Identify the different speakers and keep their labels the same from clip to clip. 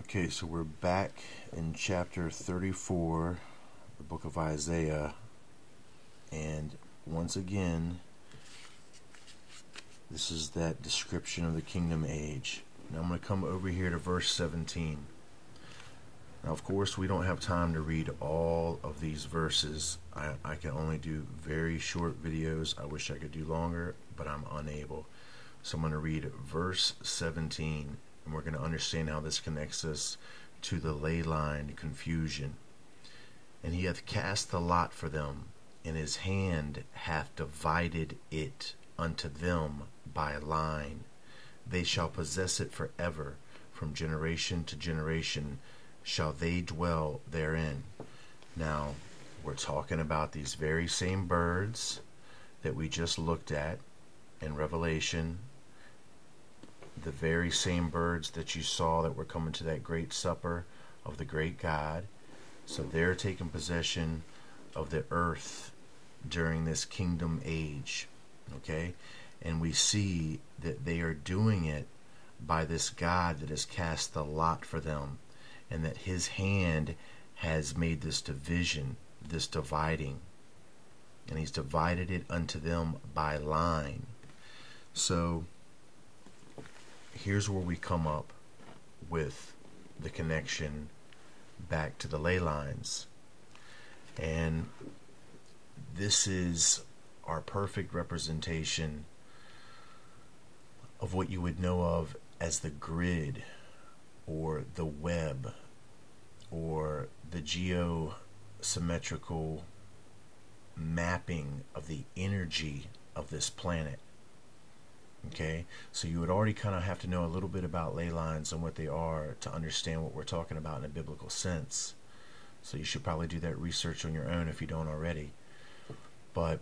Speaker 1: Okay, so we're back in chapter 34, the book of Isaiah, and once again, this is that description of the kingdom age. Now I'm going to come over here to verse 17. Now, of course, we don't have time to read all of these verses. I can only do very short videos. I wish I could do longer, but I'm unable. So I'm going to read verse 17. And we're going to understand how this connects us to the ley line confusion. And he hath cast the lot for them, and his hand hath divided it unto them by line. They shall possess it forever, from generation to generation shall they dwell therein. Now, we're talking about these very same birds that we just looked at in Revelation. The very same birds that you saw that were coming to that great supper of the great God. So they're taking possession of the earth during this kingdom age. Okay? And we see that they are doing it by this God that has cast the lot for them, and that his hand has made this division, this dividing. And he's divided it unto them by line. So here's where we come up with the connection back to the ley lines. And this is our perfect representation of what you would know of as the grid, or the web, or the geosymmetrical mapping of the energy of this planet. Okay, so you would already kind of have to know a little bit about ley lines and what they are to understand what we're talking about in a biblical sense. So you should probably do that research on your own if you don't already. But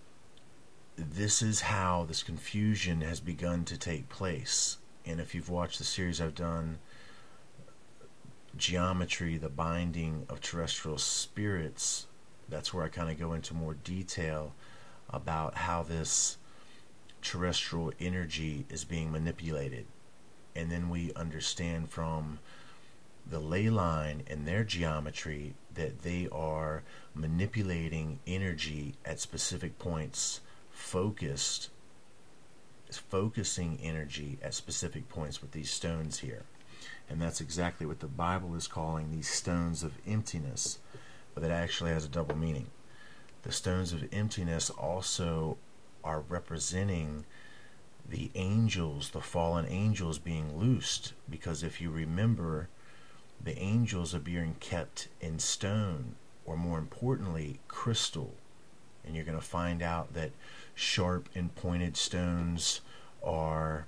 Speaker 1: this is how this confusion has begun to take place. And if you've watched the series I've done, Geometry, the Binding of Terrestrial Spirits, that's where I kind of go into more detail about how this terrestrial energy is being manipulated. And then we understand from the ley line and their geometry that they are manipulating energy at specific points, focusing energy at specific points with these stones here. And that's exactly what the Bible is calling these stones of emptiness, but that actually has a double meaning. The stones of emptiness also are representing the angels, the fallen angels being loosed, because if you remember, the angels are being kept in stone, or more importantly, crystal. And you're going to find out that sharp and pointed stones are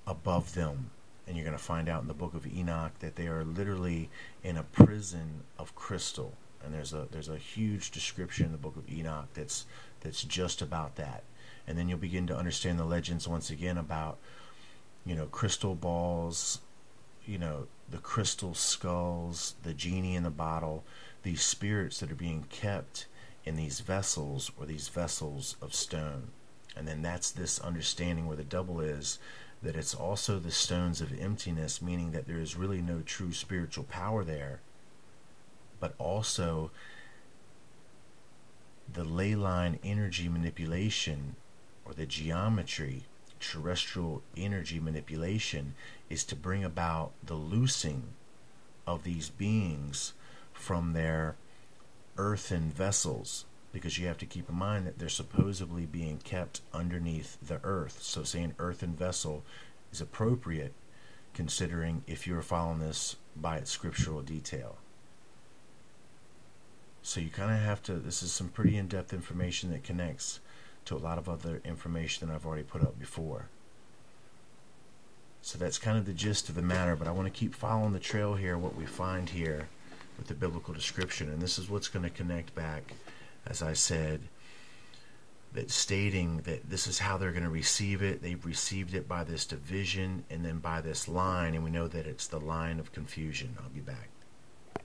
Speaker 1: above them. And you're going to find out in the book of Enoch that they are literally in a prison of crystal. And there's a huge description in the book of Enoch that's just about that. And then you'll begin to understand the legends once again about, crystal balls, the crystal skulls, the genie in the bottle, these spirits that are being kept in these vessels, or these vessels of stone. And then that's this understanding where the double is, that it's also the stones of emptiness, meaning that there is really no true spiritual power there, but also the ley line energy manipulation, or the geometry, terrestrial energy manipulation, is to bring about the loosing of these beings from their earthen vessels, because you have to keep in mind that they're supposedly being kept underneath the earth. So saying earthen vessel is appropriate, considering if you're following this by its scriptural detail. So you kind of have to, this is some pretty in-depth information that connects to a lot of other information that I've already put up before. So that's kind of the gist of the matter, but I want to keep following the trail here, what we find here with the biblical description. And this is what's going to connect back, as I said, that stating that this is how they're going to receive it. They've received it by this division and then by this line, and we know that it's the line of confusion. I'll be back.